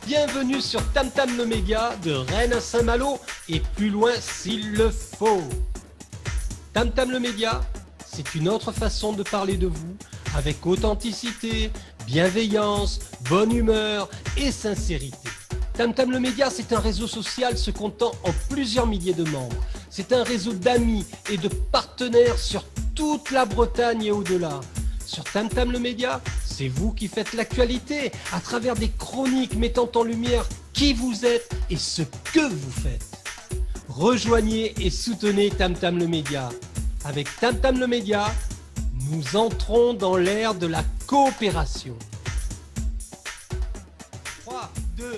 Bienvenue sur Tam Tam le Média, de Rennes à Saint-Malo et plus loin s'il le faut. Tam Tam le Média, c'est une autre façon de parler de vous, avec authenticité, bienveillance, bonne humeur et sincérité. Tam Tam le Média, c'est un réseau social se comptant en plusieurs milliers de membres. C'est un réseau d'amis et de partenaires sur toute la Bretagne et au-delà. Sur Tam Tam le Média, c'est vous qui faites l'actualité à travers des chroniques mettant en lumière qui vous êtes et ce que vous faites. Rejoignez et soutenez Tam Tam le Média. Avec Tam Tam le Média, nous entrons dans l'ère de la coopération. 3, 2, 1,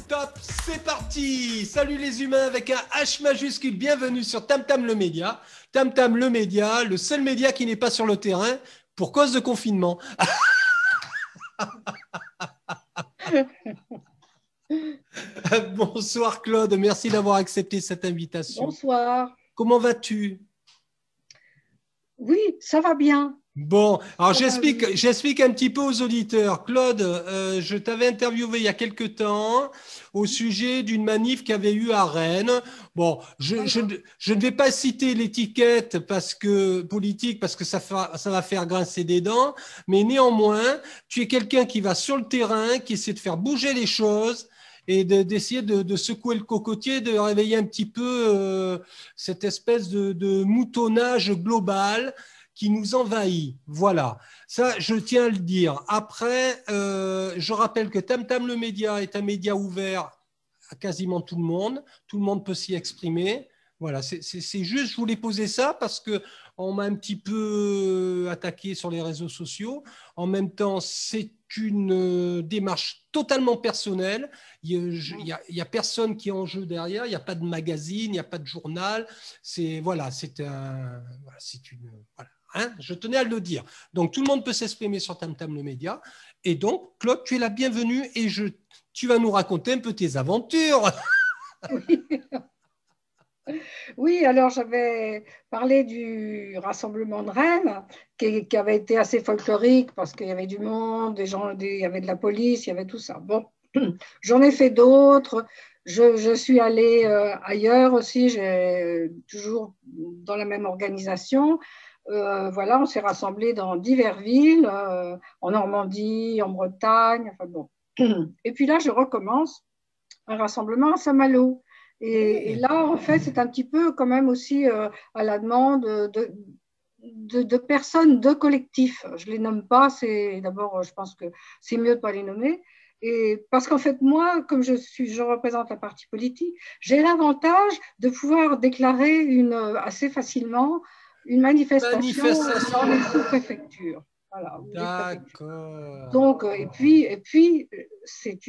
top, c'est parti! Salut les humains avec un H majuscule, bienvenue sur Tam Tam le Média. Tam Tam le Média, le seul média qui n'est pas sur le terrain pour cause de confinement. Bonsoir Claude, merci d'avoir accepté cette invitation. Bonsoir. Comment vas-tu? Oui, ça va bien. Bon, alors j'explique un petit peu aux auditeurs. Claude, je t'avais interviewé il y a quelque temps au sujet d'une manif qu'il y avait eu à Rennes. Bon, je ne vais pas citer l'étiquette politique parce que ça va faire grincer des dents, mais néanmoins, tu es quelqu'un qui va sur le terrain, qui essaie de faire bouger les choses et d'essayer de secouer le cocotier, de réveiller un petit peu cette espèce de moutonnage global qui nous envahit. Voilà, ça je tiens à le dire. Après, je rappelle que Tam Tam le Média est un média ouvert à quasiment tout le monde. Tout le monde peut s'y exprimer. Voilà, c'est juste, je voulais poser ça parce qu'on m'a un petit peu attaqué sur les réseaux sociaux. En même temps, c'est une démarche totalement personnelle. Il y a personne qui est en jeu derrière. Il n'y a pas de magazine, il n'y a pas de journal. Voilà, hein, je tenais à le dire. Donc, tout le monde peut s'exprimer sur Tam Tam le Média. Et donc, Claude, tu es la bienvenue et tu vas nous raconter un peu tes aventures. Oui, oui, alors j'avais parlé du rassemblement de Rennes qui avait été assez folklorique parce qu'il y avait du monde, il y avait de la police, il y avait tout ça. Bon, j'en ai fait d'autres. Je suis allée ailleurs aussi, toujours dans la même organisation. Voilà, on s'est rassemblés dans diverses villes, en Normandie, en Bretagne, enfin bon. Et puis là, je recommence un rassemblement à Saint-Malo. Et là, en fait, c'est un petit peu quand même aussi à la demande de personnes, de collectifs. Je ne les nomme pas, d'abord, je pense que c'est mieux de ne pas les nommer. Et parce qu'en fait, moi, comme je représente la partie politique, j'ai l'avantage de pouvoir déclarer assez facilement une manifestation dans les sous-préfectures. Voilà, d'accord. Donc, et puis c'est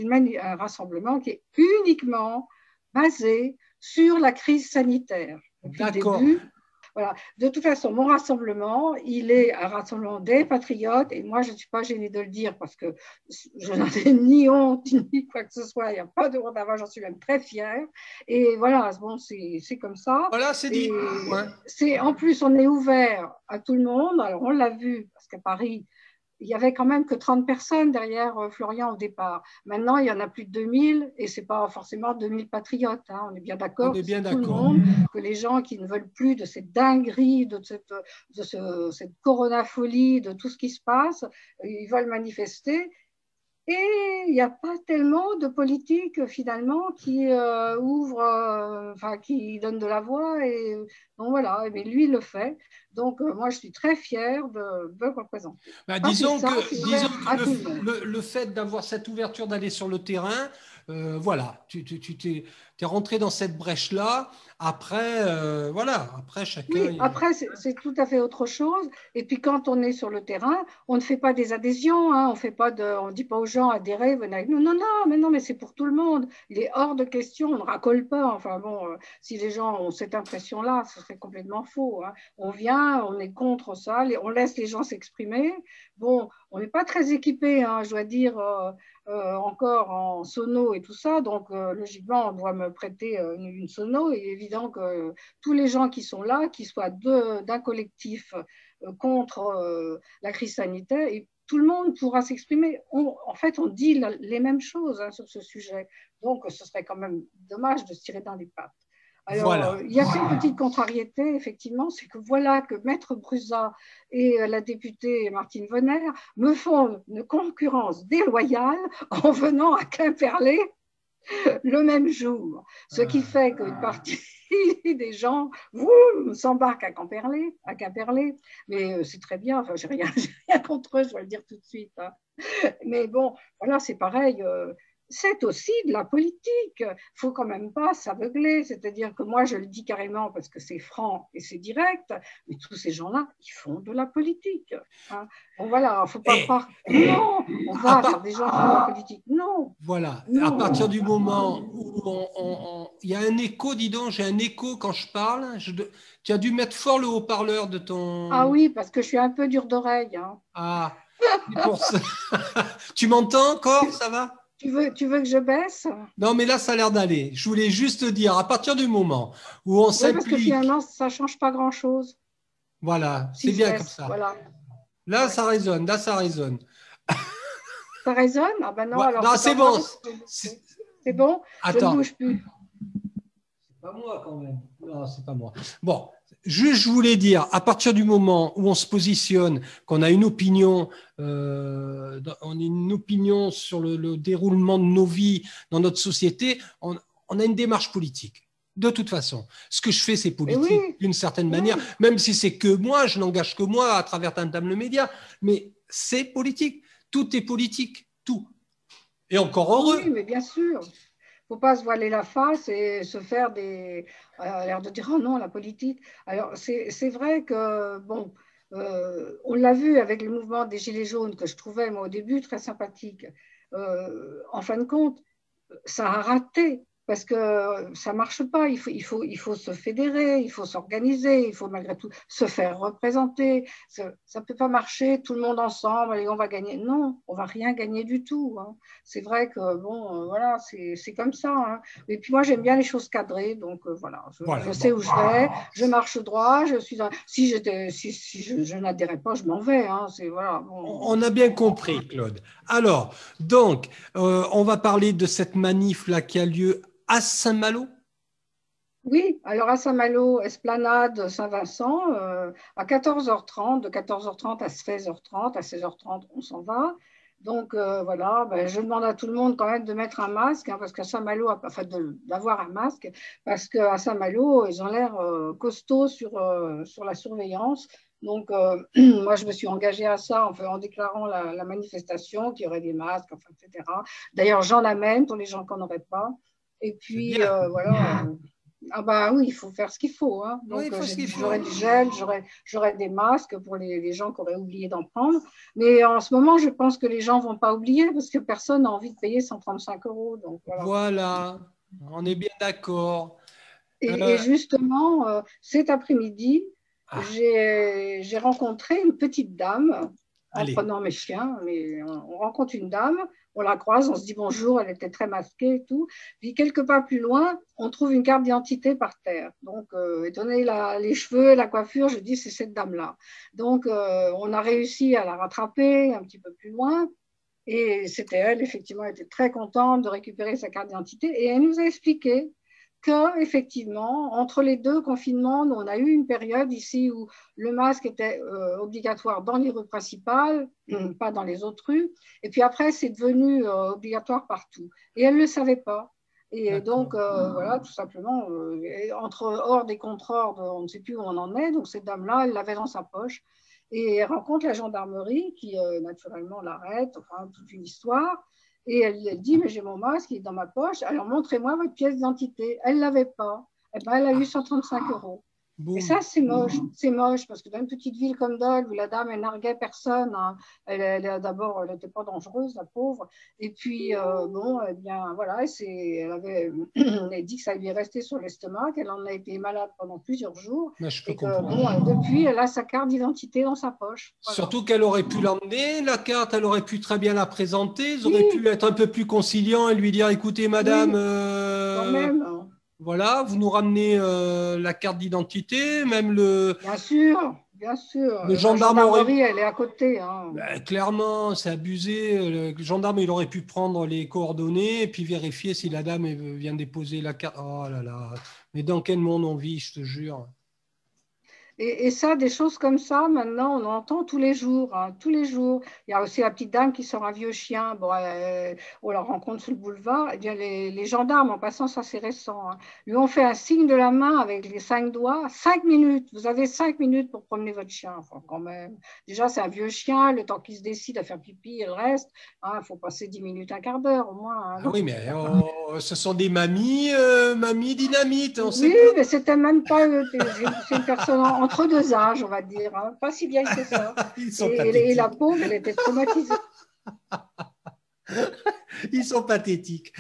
un rassemblement qui est uniquement basé sur la crise sanitaire. Depuis le début, voilà. De toute façon, mon rassemblement, il est un rassemblement des patriotes et moi, je ne suis pas gênée de le dire parce que je n'en ai ni honte ni quoi que ce soit. Il n'y a pas de honte à avoir, j'en suis même très fière. Et voilà, bon, c'est comme ça. Voilà, c'est dit. Ouais. En plus, on est ouvert à tout le monde. Alors, on l'a vu parce qu'à Paris, il n'y avait quand même que 30 personnes derrière Florian au départ. Maintenant, il y en a plus de 2000 et ce n'est pas forcément 2000 patriotes. Hein. On est bien d'accord que c'est tout le monde, que les gens qui ne veulent plus de cette dinguerie, de cette coronafolie, de tout ce qui se passe, ils veulent manifester. Et il n'y a pas tellement de politique finalement qui qui donne de la voix. Et donc voilà, mais lui il le fait. Donc moi je suis très fière de le représenter. Disons que le fait d'avoir cette ouverture d'aller sur le terrain, voilà, tu t'es rentré dans cette brèche-là. Après, voilà, après chacun. Oui, après c'est tout à fait autre chose. Et puis quand on est sur le terrain, on ne fait pas des adhésions, hein, on ne dit pas aux gens adhérez, venez avec nous. Non, non, mais c'est pour tout le monde. Il est hors de question, on ne racole pas. Enfin bon, si les gens ont cette impression-là, ce serait complètement faux. Hein. On vient, on est contre ça, on laisse les gens s'exprimer. Bon, on n'est pas très équipé, hein, je dois dire. Encore en sono et tout ça, donc logiquement on doit me prêter une sono. Il est évident que tous les gens qui sont là, qu'ils soient d'un collectif contre la crise sanitaire et tout le monde pourra s'exprimer. En fait, on dit les mêmes choses hein, sur ce sujet. Donc, ce serait quand même dommage de se tirer dans les pattes. Alors, Voilà. il y a qu'une petite contrariété, effectivement, c'est que voilà que Maître Brusa et la députée Martine Vonner me font une concurrence déloyale en venant à Quimperlé le même jour. Ce qui fait qu'une partie des gens s'embarquent à Quimperlé. Mais c'est très bien, enfin, j'ai rien contre eux, je vais le dire tout de suite. Hein. Mais bon, voilà, c'est pareil. C'est aussi de la politique. Il ne faut quand même pas s'aveugler. C'est-à-dire que moi, je le dis carrément parce que c'est franc et c'est direct, mais tous ces gens-là, ils font de la politique. Hein. Bon, voilà, il ne faut pas croire. Non, on va faire des gens qui font de la politique. Non. Voilà. Non. À partir du moment où il y a un écho, dis donc, j'ai un écho quand je parle. Tu as dû mettre fort le haut-parleur de ton… Ah oui, parce que je suis un peu dure d'oreille. Hein. Ah, c'est pour ça. Tu m'entends encore? Ça va? Tu veux que je baisse? Non, mais là, ça a l'air d'aller. Je voulais juste dire, à partir du moment où on Oui, parce que s'implique, finalement, ça ne change pas grand-chose. voilà, c'est Si bien comme ça. Voilà. Là, Ouais. ça résonne, là, ça résonne. Ça résonne? Ah ben non, Ouais, alors non, c'est bon. C'est bon? Je ne Attends. bouge plus. C'est pas moi quand même. Non, c'est pas moi. Bon, juste, je voulais dire, à partir du moment où on se positionne, qu'on a une opinion, sur le déroulement de nos vies dans notre société, on a une démarche politique. De toute façon, ce que je fais, c'est politique Oui. d'une certaine manière, même si c'est que moi, je n'engage que moi à travers Tintam le média, mais c'est politique. Tout est politique, tout. Et encore heureux. Oui, mais bien sûr. Il ne faut pas se voiler la face et se faire l'air de dire oh non, la politique. Alors, c'est vrai que, bon, on l'a vu avec le mouvement des Gilets jaunes que je trouvais, moi, au début, très sympathique. En fin de compte, ça a raté parce que ça ne marche pas. Il faut se fédérer, il faut s'organiser, il faut malgré tout se faire représenter. Ça ne peut pas marcher tout le monde ensemble et on va gagner. Non, on ne va rien gagner du tout. Hein. C'est vrai que, bon, voilà, c'est comme ça. Hein. Et puis moi, j'aime bien les choses cadrées. Donc voilà, je sais où je vais, je marche droit. Si je n'adhérais pas, je m'en vais. Hein. Voilà, bon. On a bien compris, Claude. Alors, donc, on va parler de cette manif-là qui a lieu à Saint-Malo. Oui, alors à Saint-Malo, Esplanade Saint-Vincent, à 14h30, de 14h30 à 16h30, à 16h30, on s'en va. Donc voilà, ben, je demande à tout le monde quand même de mettre un masque, hein, parce qu'à Saint-Malo, enfin d'avoir un masque, parce qu'à Saint-Malo, ils ont l'air costauds sur la surveillance. Donc moi, je me suis engagée à ça en déclarant la manifestation, qu'il y aurait des masques, enfin, etc. D'ailleurs, j'en amène pour les gens qui n'en auraient pas. Et puis voilà. Ah bah oui, il faut faire ce qu'il faut. Hein. Donc, oui, j'aurai du gel, j'aurai des masques pour les gens qui auraient oublié d'en prendre. Mais en ce moment, je pense que les gens ne vont pas oublier parce que personne n'a envie de payer 135 €. Donc, voilà, on est bien d'accord. Et justement, cet après-midi, j'ai rencontré une petite dame en prenant mes chiens. Mais on rencontre une dame, on la croise, on se dit bonjour, elle était très masquée et tout. Puis quelques pas plus loin, on trouve une carte d'identité par terre. Donc, étant donné les cheveux, la coiffure, je dis c'est cette dame-là. Donc, on a réussi à la rattraper un petit peu plus loin. Et c'était elle, effectivement, elle était très contente de récupérer sa carte d'identité. Et elle nous a expliqué qu'effectivement, entre les deux confinements, on a eu une période ici où le masque était obligatoire dans les rues principales, pas dans les autres rues. Et puis après, c'est devenu obligatoire partout. Et elle ne le savait pas. Et donc, voilà, tout simplement, entre ordre et contre-ordre, on ne sait plus où on en est. Donc, cette dame-là, elle l'avait dans sa poche. Et elle rencontre la gendarmerie qui, naturellement, l'arrête, enfin, toute une histoire. Et elle dit, mais j'ai mon masque, il est dans ma poche. Alors, montrez-moi votre pièce d'identité. Elle ne l'avait pas. Eh ben, elle a eu 135 €. Boum. Et ça, c'est moche, parce que dans une petite ville comme Dole, où la dame, elle narguait personne, hein, d'abord, elle n'était pas dangereuse, la pauvre, et puis, bon, eh bien, voilà, elle avait dit que ça lui est resté sur l'estomac, qu'elle en a été malade pendant plusieurs jours, et que, bon, depuis, elle a sa carte d'identité dans sa poche. Voilà. Surtout qu'elle aurait pu l'emmener, la carte, elle aurait pu très bien la présenter, ils auraient pu être un peu plus conciliants et lui dire, écoutez, madame, quand même, voilà, vous nous ramenez la carte d'identité, même le… Bien sûr, bien sûr. Le La gendarme aurait... gendarmerie, elle est à côté. Hein. Ben, clairement, c'est abusé. Le gendarme, il aurait pu prendre les coordonnées et puis vérifier si la dame vient déposer la carte. Oh là là. Mais dans quel monde on vit, je te jure. Et ça, des choses comme ça, maintenant, on en entend tous les jours. Hein, tous les jours. Il y a aussi la petite dame qui sort un vieux chien. Bon, on la rencontre sur le boulevard. Eh bien, les gendarmes, en passant, ça c'est récent, hein, lui ont fait un signe de la main avec les 5 doigts. 5 minutes. Vous avez 5 minutes pour promener votre chien. Enfin, quand même. Déjà, c'est un vieux chien. Le temps qu'il se décide à faire pipi et le reste, il faut passer 10 minutes, un quart d'heure au moins. Hein, Ah oui, mais ce sont des mamies dynamites, on sait oui, pas. mais c'était même pas. C'est une personne entre deux âges, on va dire. Hein, pas si vieille que ça. Ils sont Et la pathétiques. pauvre, elle était traumatisée. Ils sont pathétiques.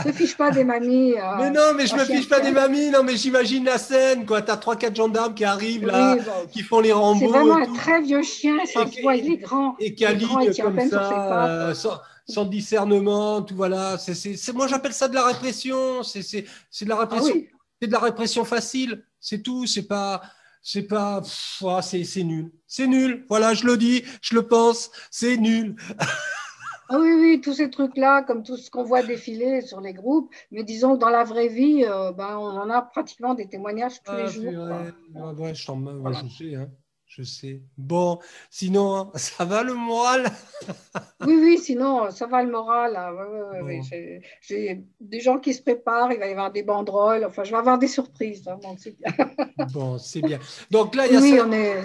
Ne fiche pas des mamies. Mais non, mais je Un me chien fiche de pas des chien. mamies. Non, mais j'imagine la scène, quoi. T'as trois, quatre gendarmes qui arrivent là, Oui, bon, qui font les c'est Rambo vraiment et un tout, très vieux chien, ça et, se voit, il est grand. et qui Il est grand, il alignent tient à comme peine sur ses pattes. ça, sans discernement, tout voilà. Moi, j'appelle ça de la répression. C'est de la Ah répression. oui, C'est de la répression facile. C'est tout. C'est nul. C'est nul. Voilà, je le dis, je le pense. C'est nul. ah oui, oui, tous ces trucs-là, comme tout ce qu'on voit défiler sur les groupes, mais disons que dans la vraie vie, on en a pratiquement des témoignages tous les Ah, jours. Quoi. purée. Ouais, ouais, Voilà. je sais, hein. Je sais. Bon, sinon, hein, ça va le moral? Oui, oui, sinon, ça va le moral. Là. Ouais, ouais, ouais, ouais. Bon, J'ai des gens qui se préparent, il va y avoir des banderoles, enfin, je vais avoir des surprises. Hein, donc c'est bien. bon, c'est bien. Donc là, il y Oui, a oui, ça. on est.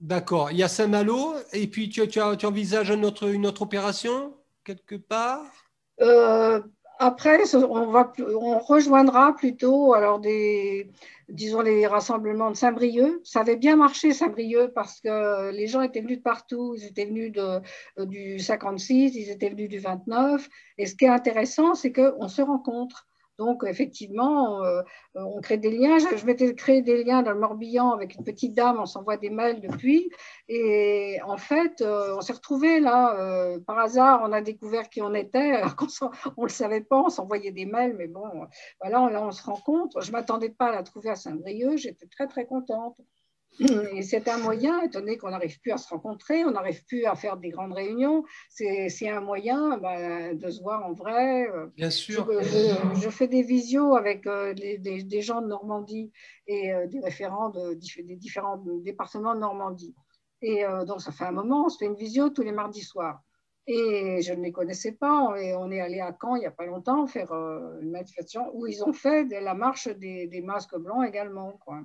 D'accord, il y a Saint-Malo, et puis tu envisages une autre opération quelque part? Euh, Après, on rejoindra plutôt alors disons les rassemblements de Saint-Brieuc. Ça avait bien marché Saint-Brieuc parce que les gens étaient venus de partout. Ils étaient venus du 56, ils étaient venus du 29. Et ce qui est intéressant, c'est qu'on se rencontre. Donc, effectivement, on crée des liens. Je m'étais créé des liens dans le Morbihan avec une petite dame, on s'envoie des mails depuis. Et en fait, on s'est retrouvés là, par hasard, on a découvert qui on était, alors on ne le savait pas, on s'envoyait des mails, mais bon, voilà, là on se rencontre. Je ne m'attendais pas à la trouver à Saint-Brieuc, j'étais très très contente. Et c'est un moyen, étant donné qu'on n'arrive plus à se rencontrer, on n'arrive plus à faire des grandes réunions, c'est un moyen de se voir en vrai. Bien Je, sûr. je fais des visios avec des gens de Normandie et des référents des différents départements de Normandie. Et donc, ça fait un moment, on se fait une visio tous les mardis soirs. Et je ne les connaissais pas. Et on est allé à Caen il n'y a pas longtemps faire une manifestation où ils ont fait la marche des masques blancs également. Quoi.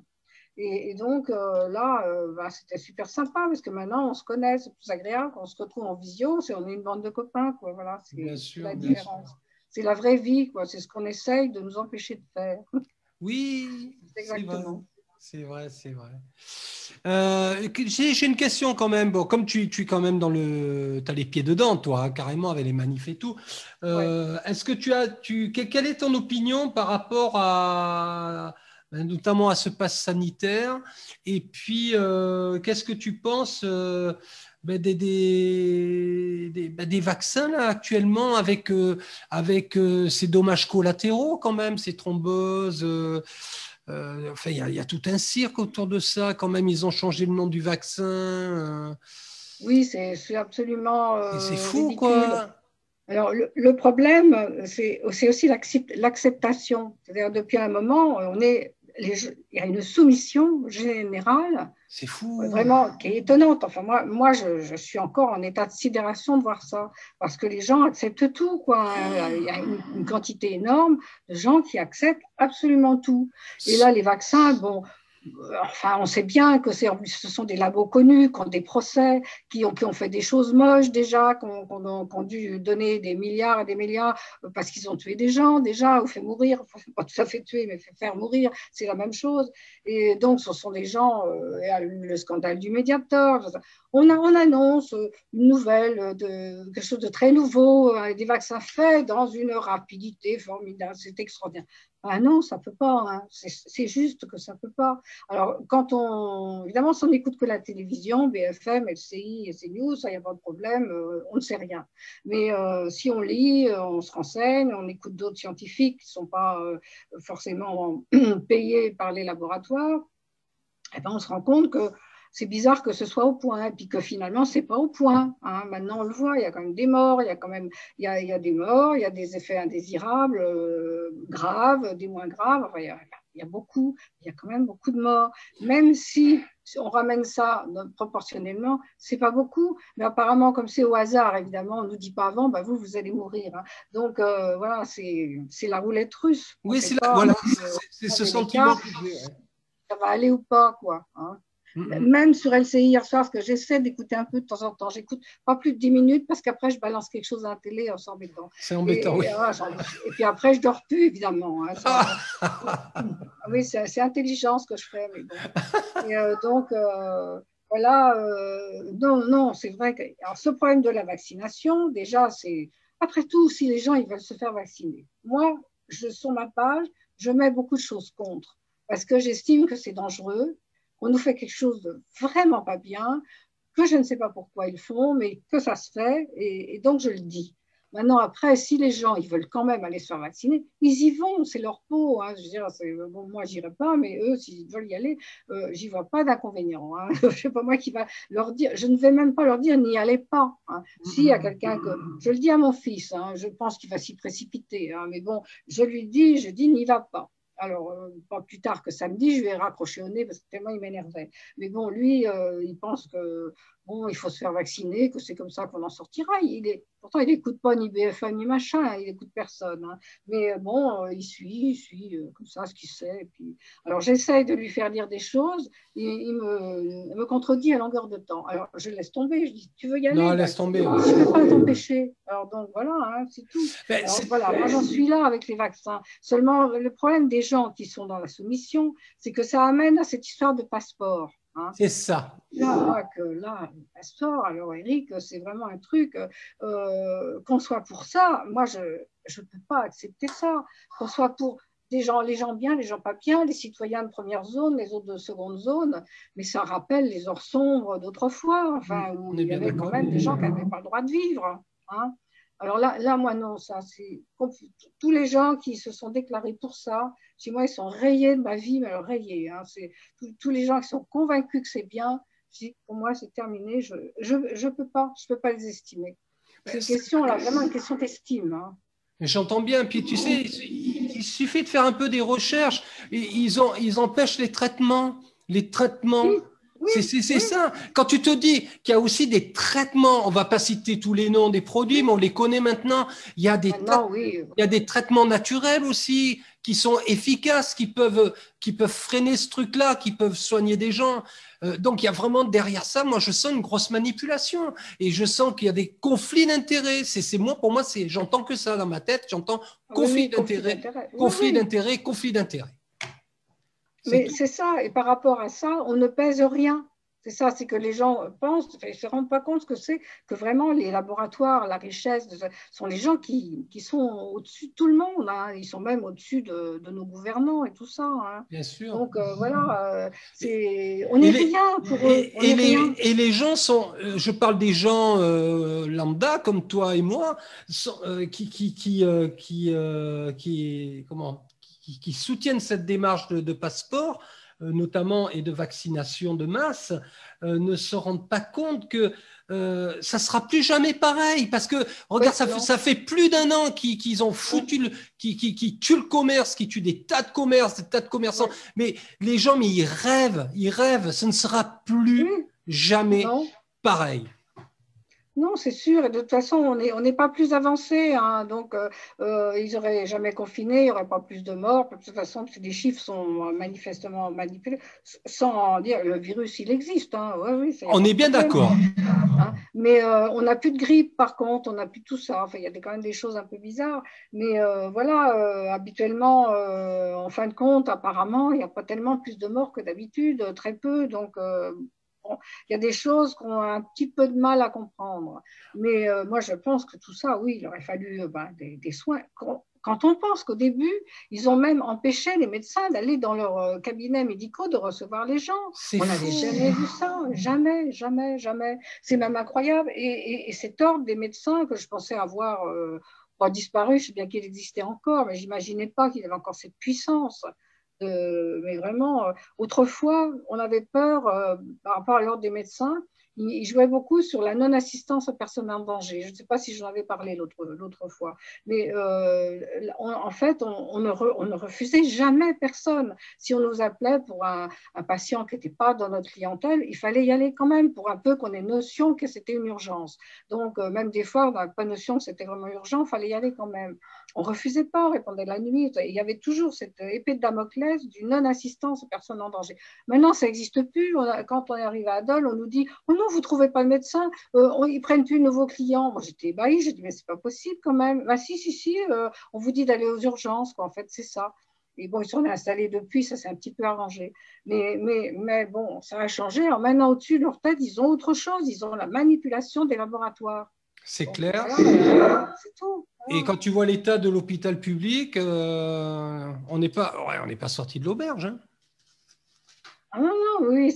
Et donc là, c'était super sympa parce que maintenant on se connaît, c'est plus agréable. Quand on se retrouve en visio, on est une bande de copains. Quoi. Voilà, Bien c'est sûr, la bien sûr. différence. C'est la vraie vie, quoi. C'est ce qu'on essaye de nous empêcher de faire. Oui, c'est vrai. Exactement. C'est vrai, c'est vrai. J'ai une question quand même. Bon, comme tu es quand même t'as les pieds dedans, toi, hein, carrément avec les manifs et tout. Ouais. Est-ce que quelle est ton opinion par rapport notamment à ce pass sanitaire? Et puis, qu'est-ce que tu penses des vaccins là, actuellement avec ces dommages collatéraux quand même, ces thromboses? Enfin, il y a tout un cirque autour de ça. Quand même, ils ont changé le nom du vaccin. Oui, c'est absolument C'est fou, ridicule. quoi. Alors, le problème, c'est aussi l'acceptation. C'est-à-dire, depuis un moment, il y a une soumission générale C'est fou. vraiment qui est étonnante. Enfin, moi je suis encore en état de sidération de voir ça, parce que les gens acceptent tout, quoi. Il y a une quantité énorme de gens qui acceptent absolument tout. Et là, les vaccins, bon, enfin, on sait bien que ce sont des labos connus, qui ont des procès, qui ont fait des choses moches déjà, qui ont dû donner des milliards et des milliards parce qu'ils ont tué des gens déjà, ou fait mourir, enfin, pas tout à fait tuer, mais fait faire mourir, c'est la même chose. Et donc, ce sont des gens, le scandale du Mediator, on annonce une nouvelle, quelque chose de très nouveau, des vaccins faits dans une rapidité formidable, c'est extraordinaire. Ah non, ça ne peut pas, hein. C'est juste que ça ne peut pas. Alors, évidemment, si on n'écoute que la télévision, BFM, LCI et CNews, ça, il n'y a pas de problème, on ne sait rien. Mais si on lit, on se renseigne, on écoute d'autres scientifiques qui ne sont pas forcément payés par les laboratoires, eh ben, on se rend compte que c'est bizarre que ce soit au point, et puis que finalement, c'est pas au point. Hein. Maintenant, on le voit, il y a quand même des morts, il y a quand même, il y a des morts, il y a des effets indésirables, graves, des moins graves. Enfin, il y a beaucoup, il y a quand même beaucoup de morts. Même si on ramène ça proportionnellement, c'est pas beaucoup, mais apparemment, comme c'est au hasard, évidemment, on nous dit pas avant, bah vous allez mourir. Hein. Donc voilà, c'est la roulette russe. On Oui, sait pas, voilà, euh, c'est dans ce les sentiment cas, que j'ai. ça va aller ou pas, quoi. Hein. Ouais. Même sur LCI hier soir, parce que j'essaie d'écouter un peu de temps en temps. J'écoute pas plus de 10 minutes parce qu'après, je balance quelque chose à la télé en s'embêtant. C'est embêtant, oui. Et puis après, je dors plus, évidemment. Hein, oui, c'est intelligent ce que je fais, mais bon. Et donc, voilà. Non, c'est vrai que alors, ce problème de la vaccination, déjà, c'est. Après tout, si les gens ils veulent se faire vacciner, moi, sur ma page, je mets beaucoup de choses contre parce que j'estime que c'est dangereux. On nous fait quelque chose de vraiment pas bien, que je ne sais pas pourquoi ils font, mais que ça se fait, et donc je le dis. Maintenant, après, si les gens ils veulent quand même aller se faire vacciner, ils y vont, c'est leur peau. Hein. Je veux dire, bon, moi, je n'irai pas, mais eux, s'ils veulent y aller, j'y vois pas d'inconvénient. Hein. Je ne sais pas moi qui va leur dire, je ne vais même pas leur dire n'y allez pas. Hein. S'il y a quelqu'un que, je le dis à mon fils, hein, je pense qu'il va s'y précipiter, hein, mais bon, je dis n'y va pas. Alors, pas plus tard que samedi, je lui ai raccroché au nez parce que tellement il m'énervait. Mais bon, lui, il pense que bon, il faut se faire vacciner, que c'est comme ça qu'on en sortira. Pourtant, il n'écoute pas ni BFM ni machin, hein, il n'écoute personne. Hein. Mais bon, il suit comme ça ce qu'il sait. Et puis, alors, j'essaye de lui faire lire des choses, et il me contredit à longueur de temps. Alors, je laisse tomber, je dis, tu veux y aller? Non, Bah, laisse tomber. je ne peux pas t'empêcher. Alors, donc, voilà, hein, c'est tout. Ben, Alors, voilà, moi, j'en suis là avec les vaccins. Seulement, le problème des gens qui sont dans la soumission, c'est que ça amène à cette histoire de passeport. Hein. c'est ça. Là, le passeport, alors Eric, c'est vraiment un truc, qu'on soit pour ça, moi, je ne peux pas accepter ça. Qu'on soit pour les gens bien, les gens pas bien, les citoyens de première zone, les autres de seconde zone, mais ça rappelle les heures sombres d'autrefois, enfin, où On est il y bien avait quand d'accord. même des gens qui n'avaient pas le droit de vivre. Hein. Alors là, moi, non, ça, c'est tous les gens qui se sont déclarés pour ça, chez moi, ils sont rayés de ma vie, mais alors rayés. Hein, c'est tous les gens qui sont convaincus que c'est bien, pour moi, c'est terminé. Je peux pas les estimer. C'est une question, là, vraiment une question d'estime. Hein. J'entends bien. Puis tu sais, il suffit de faire un peu des recherches. Ils empêchent les traitements. Les traitements. Oui, oui, C'est oui. ça. Quand tu te dis qu'il y a aussi des traitements, on va pas citer tous les noms des produits, mais on les connaît maintenant. Il y a Maintenant, oui. il y a des traitements naturels aussi qui sont efficaces, qui peuvent freiner ce truc-là, qui peuvent soigner des gens. Donc il y a vraiment derrière ça, moi je sens une grosse manipulation et je sens qu'il y a des conflits d'intérêts. C'est moi, pour moi, j'entends que ça dans ma tête. J'entends conflit Oui, conflit d'intérêts, d'intérêt. Oui, conflit oui. d'intérêts, conflit d'intérêts. C'est Mais tout. c'est ça, et par rapport à ça, on ne pèse rien. C'est ça, c'est que les gens pensent, ils ne se rendent pas compte que c'est que vraiment les laboratoires, la richesse, sont les gens qui sont au-dessus de tout le monde. Hein. Ils sont même au-dessus de nos gouvernants et tout ça. Hein. Bien sûr. Donc voilà, on n'est rien pour eux, on n'est rien. Et les gens sont, je parle des gens lambda comme toi et moi, sont, comment, qui soutiennent cette démarche de passeport, notamment et de vaccination de masse, ne se rendent pas compte que ça sera plus jamais pareil parce que regarde, Oui, ça fait plus d'un an qu'ils ont foutu, qui tuent le commerce, qui tuent des tas de commerces, des tas de commerçants. oui, Mais les gens, mais ils rêvent. Ce ne sera plus oui, jamais non. pareil. Non, c'est sûr. Et de toute façon, on n'est pas plus avancé. Hein. Donc, ils n'auraient jamais confiné, il n'y aurait pas plus de morts. De toute façon, les chiffres sont manifestement manipulés. Sans dire, le virus, il existe. Hein. Ouais, oui, ça, il n'y a On pas de est bien problème. d'accord. Hein. Mais on n'a plus de grippe, par contre, on n'a plus tout ça. Enfin, il y a quand même des choses un peu bizarres. Mais voilà, habituellement, en fin de compte, apparemment, il n'y a pas tellement plus de morts que d'habitude, très peu. Donc, bon, il y a des choses qu'on a un petit peu de mal à comprendre. Mais moi, je pense que tout ça, oui, il aurait fallu des soins. Quand on pense qu'au début, ils ont même empêché les médecins d'aller dans leurs cabinets médicaux de recevoir les gens. C'est On n'avait fou. jamais vu ça, jamais, jamais, jamais. C'est même incroyable. Et cet ordre des médecins que je pensais avoir pas disparu, je sais bien qu'il existait encore, mais j'imaginais pas qu'il avait encore cette puissance. Mais vraiment, autrefois, on avait peur par rapport à l'ordre des médecins. Ils jouaient beaucoup sur la non-assistance aux personnes en danger. Je ne sais pas si j'en avais parlé l'autre fois. Mais en fait, on ne refusait jamais personne. Si on nous appelait pour un patient qui n'était pas dans notre clientèle, il fallait y aller quand même pour un peu qu'on ait notion que c'était une urgence. Donc, même des fois, on n'avait pas notion que c'était vraiment urgent, il fallait y aller quand même. On ne refusait pas, on répondait la nuit. Il y avait toujours cette épée de Damoclès du non-assistance aux personnes en danger. Maintenant, ça n'existe plus. Quand on est arrivé à Dole, on nous dit « Oh non, vous ne trouvez pas de médecin, ils ne prennent plus de nouveaux clients. » Moi, j'étais ébahie, j'ai dit « Mais ce n'est pas possible quand même. » Bah, si, on vous dit d'aller aux urgences, quoi. En fait, c'est ça. Et bon, ils sont installés depuis, ça s'est un petit peu arrangé. Mais bon, ça a changé. Alors maintenant, au-dessus de leur tête, ils ont autre chose. Ils ont la manipulation des laboratoires. C'est Donc, clair. voilà, c'est tout. Et quand tu vois l'état de l'hôpital public, on n'est pas sorti de l'auberge. Hein. Ah non, non, oui,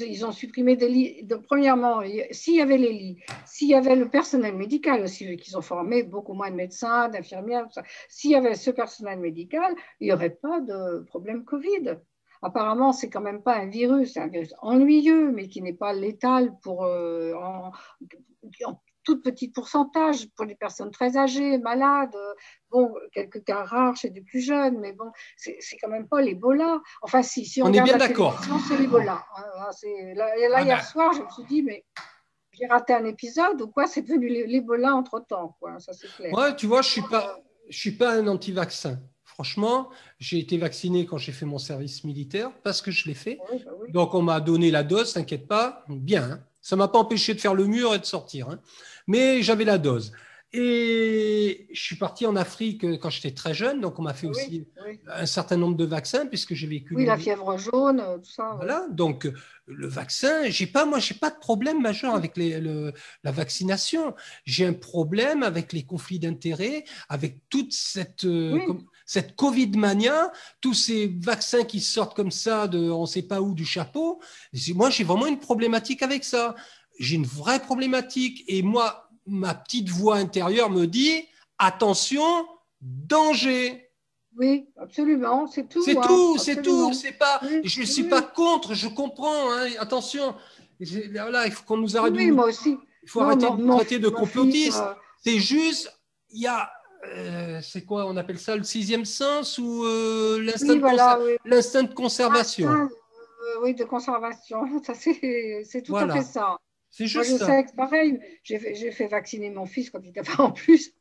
ils ont supprimé des lits. Premièrement, s'il y avait les lits, s'il y avait le personnel médical aussi, qu'ils ont formé beaucoup moins de médecins, d'infirmières, s'il y avait ce personnel médical, il n'y aurait pas de problème Covid. Apparemment, c'est quand même pas un virus, c'est un virus ennuyeux, mais qui n'est pas létal en tout petit pourcentage pour les personnes très âgées, malades, bon, quelques cas rares chez des plus jeunes, mais bon, c'est quand même pas l'Ebola. Enfin, si on est regarde bien la d'accord. télévision, c'est l'Ebola. Là, hier soir, je me suis dit, mais j'ai raté un épisode ou quoi, c'est devenu l'Ebola entre-temps, quoi, ça c'est clair. Ouais, tu vois, je suis pas un anti-vaccin. Franchement, j'ai été vacciné quand j'ai fait mon service militaire parce que je l'ai fait. Oui, bah oui. Donc, on m'a donné la dose, t'inquiète pas, bien. Hein. Ça ne m'a pas empêché de faire le mur et de sortir. Hein. Mais j'avais la dose. Et je suis parti en Afrique quand j'étais très jeune. Donc, on m'a fait aussi un certain nombre de vaccins puisque j'ai vécu. Oui, la fièvre jaune, tout ça. Voilà. Donc, le vaccin, moi, j'ai pas de problème majeur avec la vaccination. J'ai un problème avec les conflits d'intérêts, avec toute cette Covid-mania, tous ces vaccins qui sortent comme ça, on ne sait pas où, du chapeau. Moi, j'ai vraiment une problématique avec ça. J'ai une vraie problématique. Et moi, ma petite voix intérieure me dit, attention, danger. Oui, absolument, c'est tout. C'est tout, c'est tout. C'est pas, je ne suis pas oui. contre, je comprends. Hein, attention, là, il faut qu'on nous arrête. Oui, moi aussi. Il faut arrêter de nous traiter de complotistes. C'est juste, il y a, c'est quoi, on appelle ça le sixième sens ou l'instinct de conservation. Oui, de conservation. Ça, c'est tout à fait ça. C'est juste moi, je sais que pareil, j'ai fait vacciner mon fils quand il était en plus.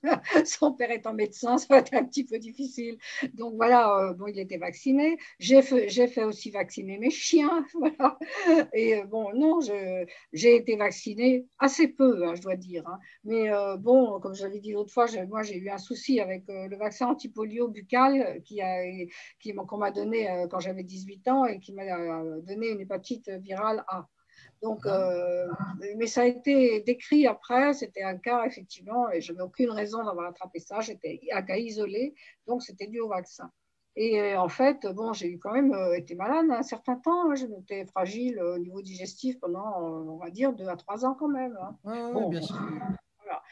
Son père étant médecin, ça va être un petit peu difficile. Donc voilà, bon, il était vacciné. J'ai fait aussi vacciner mes chiens. Voilà. Et bon, non, j'ai été vaccinée assez peu, hein, je dois dire. Hein. Mais bon, comme je l'avais dit l'autre fois, moi, j'ai eu un souci avec le vaccin anti-polio buccal qu'on m'a donné quand j'avais 18 ans et qui m'a donné une hépatite virale A. Donc, mais ça a été décrit après, c'était un cas effectivement, et je n'avais aucune raison d'avoir attrapé ça, j'étais un cas isolé, donc c'était dû au vaccin. Et en fait, bon, j'ai eu quand même été malade un certain temps, hein, j'étais fragile au niveau digestif pendant, on va dire, 2 à 3 ans quand même. Hein. Bon, bien sûr. Voilà.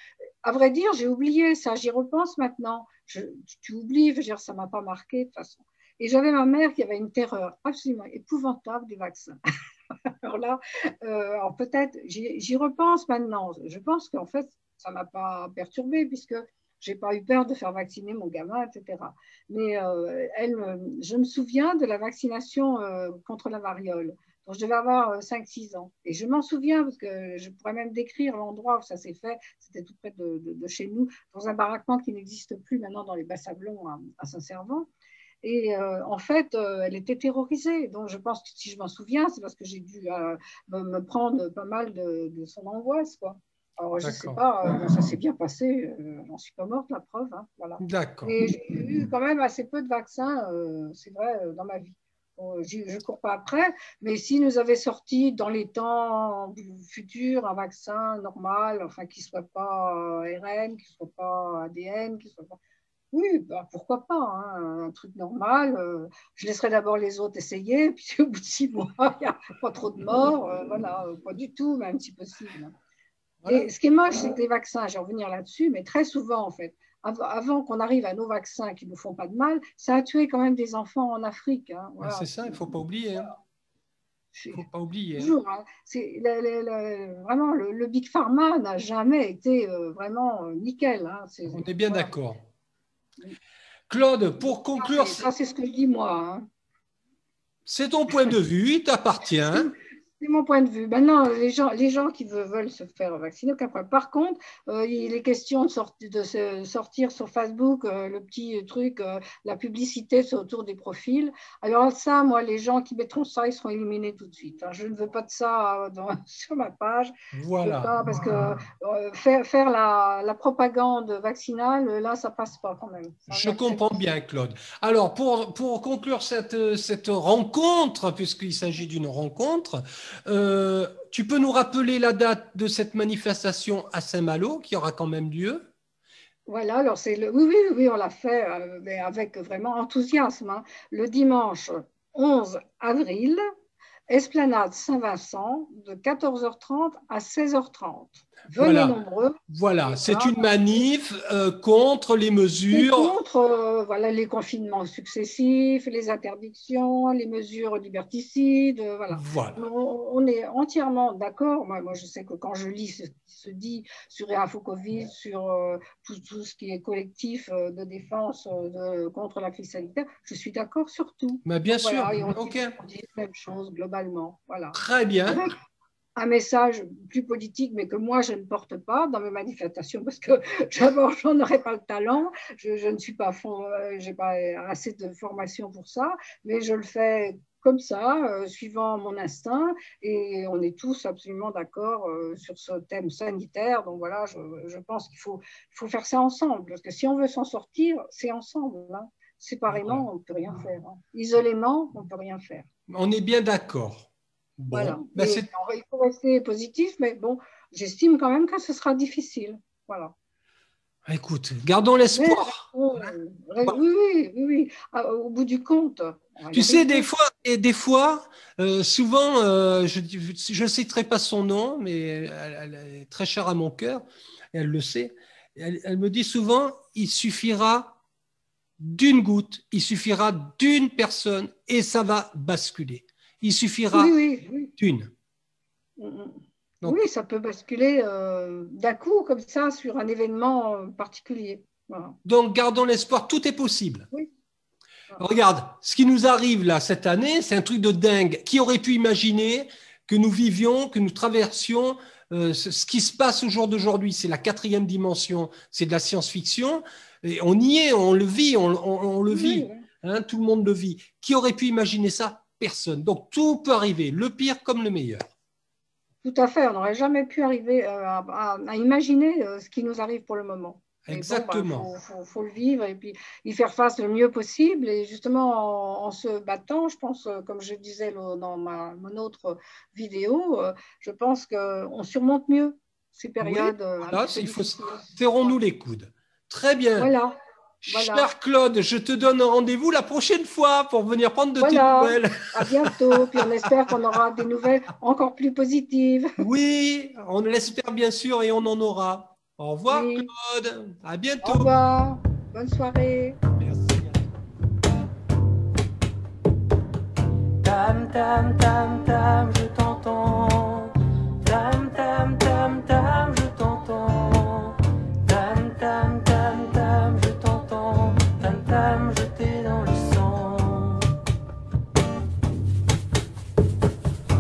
À vrai dire, j'ai oublié ça, j'y repense maintenant. Tu oublies, je veux dire, ça ne m'a pas marqué de toute façon. Et j'avais ma mère qui avait une terreur absolument épouvantable du vaccin. Alors là, peut-être, j'y repense maintenant. Je pense qu'en fait, ça ne m'a pas perturbée puisque je n'ai pas eu peur de faire vacciner mon gamin, etc. Mais je me souviens de la vaccination contre la variole. Donc, je devais avoir 5-6 ans. Et je m'en souviens parce que je pourrais même décrire l'endroit où ça s'est fait. C'était tout près de chez nous, dans un baraquement qui n'existe plus maintenant dans les Bas-Sablons à Saint-Servant. Et en fait, elle était terrorisée. Donc, je pense que si je m'en souviens, c'est parce que j'ai dû me prendre pas mal de son angoisse, quoi. Alors, je ne sais pas, ça s'est bien passé. J'en suis pas morte, la preuve. Hein, voilà. D'accord. Et j'ai eu quand même assez peu de vaccins, c'est vrai, dans ma vie. Bon, je ne cours pas après, mais si nous avait sorti dans les temps futurs un vaccin normal, enfin, qui ne soit pas ARN, qui ne soit pas ADN, qui soit pas... Oui, bah, pourquoi pas, hein, un truc normal. Je laisserai d'abord les autres essayer, puis au bout de 6 mois, il n'y a pas trop de morts. Voilà, pas du tout, même si possible. Voilà. Et ce qui est moche, c'est que les vaccins, je vais revenir là-dessus, mais très souvent, en fait, avant qu'on arrive à nos vaccins qui ne nous font pas de mal, ça a tué quand même des enfants en Afrique. Hein. Voilà. C'est ça, il ne faut pas oublier. Hein. Il ne faut pas oublier. Toujours, hein. Vraiment, le Big Pharma n'a jamais été vraiment nickel. Hein. On est bien d'accord. Claude, pour conclure… Ça, c'est ce que je dis moi. Hein. C'est ton point de vue, il t'appartient. C'est mon point de vue. Maintenant, les gens qui veulent se faire vacciner, aucun problème. Par contre, il est question de sortir sur Facebook le petit truc, la publicité autour des profils. Alors ça, moi, les gens qui mettront ça, ils seront éliminés tout de suite. Hein. Je ne veux pas de ça sur ma page. Voilà. Je veux pas, parce que faire la propagande vaccinale, là, ça passe pas quand même. Je comprends bien, Claude. Alors, pour conclure cette rencontre, puisqu'il s'agit d'une rencontre, tu peux nous rappeler la date de cette manifestation à Saint-Malo qui aura quand même lieu? Voilà, alors oui, on l'a fait mais avec vraiment enthousiasme. Hein. Le dimanche 11 avril, Esplanade Saint-Vincent, de 14h30 à 16h30. Venez nombreux. Voilà, c'est une manif contre les mesures… Contre les confinements successifs, les interdictions, les mesures liberticides. Voilà. On est entièrement d'accord. Moi, je sais que quand je lis ce qui se dit sur Info-Covid, sur tout ce qui est collectif de défense contre la crise sanitaire, je suis d'accord sur tout. Mais bien sûr. On dit la même chose globalement. Voilà. Très bien. Avec un message plus politique, mais que moi, je ne porte pas dans mes manifestations parce que d'abord, j'en aurais pas le talent. Je ne suis pas j'ai pas assez de formation pour ça, mais je le fais comme ça, suivant mon instinct, et on est tous absolument d'accord sur ce thème sanitaire. Donc voilà, je pense qu'il faut faire ça ensemble, parce que si on veut s'en sortir, c'est ensemble. Hein. Séparément, on ne peut rien faire. Hein. Isolément, on ne peut rien faire. On est bien d'accord. Bon, voilà. Il faut rester positif, mais bon, j'estime quand même que ce sera difficile. Voilà. Écoute, gardons l'espoir. Oui. Au bout du compte. Tu sais, des fois, souvent, je ne citerai pas son nom, mais elle est très chère à mon cœur, et elle le sait. Elle me dit souvent, il suffira d'une goutte, il suffira d'une personne, et ça va basculer. Il suffira d'une. Donc, oui, ça peut basculer d'un coup, comme ça, sur un événement particulier. Voilà. Donc, gardons l'espoir, tout est possible. Oui. Regarde, ce qui nous arrive là cette année, c'est un truc de dingue. Qui aurait pu imaginer que nous vivions, que nous traversions ce qui se passe au jour d'aujourd'hui? C'est la 4e dimension, c'est de la science-fiction. Et on y est, on le vit, on le vit. Hein, tout le monde le vit. Qui aurait pu imaginer ça? Personne. Donc, tout peut arriver, le pire comme le meilleur. Tout à fait. On n'aurait jamais pu arriver à imaginer ce qui nous arrive pour le moment. Exactement. Faut le vivre et puis y faire face le mieux possible. Et justement, en se battant, je pense, comme je disais dans mon autre vidéo, je pense qu'on surmonte mieux ces périodes. Serrons-nous les coudes. Très bien. Voilà. Cher Claude, je te donne rendez-vous la prochaine fois pour venir prendre de tes nouvelles. À bientôt. Puis on espère qu'on aura des nouvelles encore plus positives. Oui, on l'espère bien sûr et on en aura. Au revoir Claude. À bientôt. Au revoir. Bonne soirée. Merci. Tam, tam, tam, tam, je t'entends.